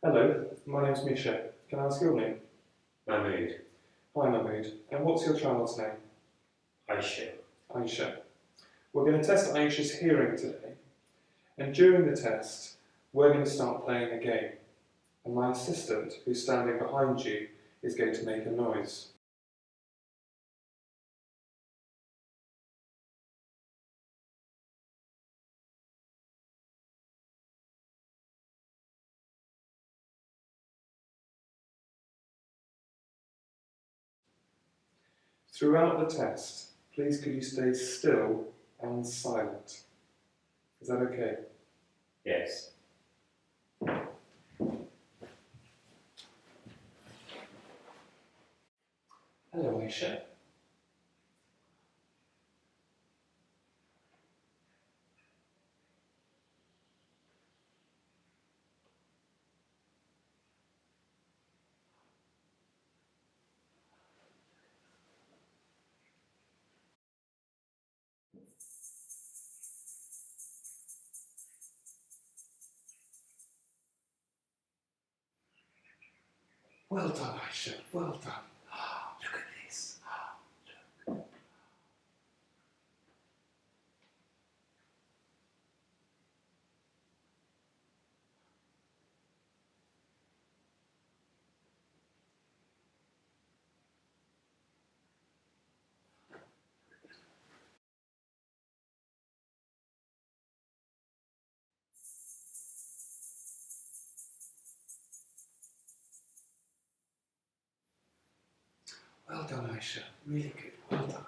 Hello, my name's Misha. Can I ask your name? Mahmood. Hi Mahmood. And what's your child's name? Aisha. Aisha. We're going to test Aisha's hearing today. And during the test, we're going to start playing a game. And my assistant, who's standing behind you, is going to make a noise. Throughout the test, please could you stay still and silent? Is that okay? Yes. Hello Aisha. Well done Aisha, well done. Look at this. Look. Well done Aisha, really good, well done.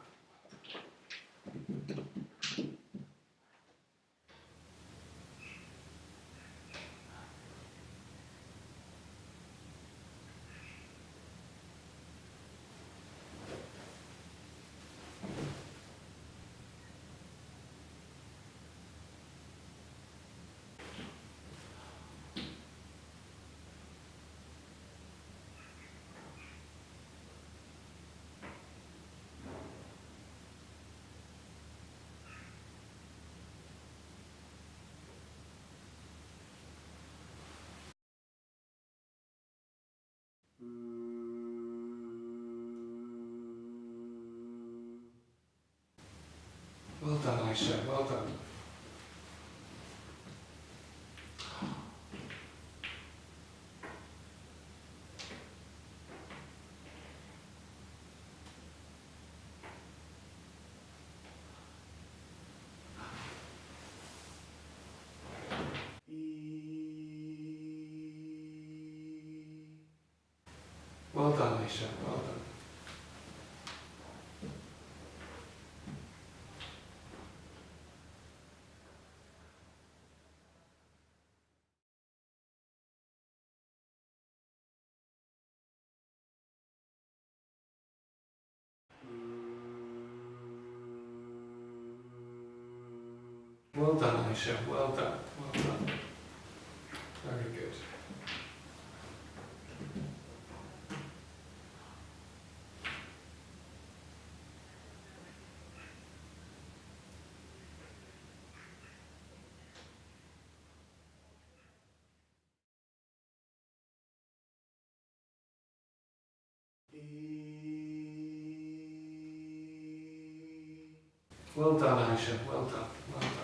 Well done Aisha, well done. Well done Aisha, well done. Well done Aisha, well done, well done. Very good. Well done Aisha, well done, well done.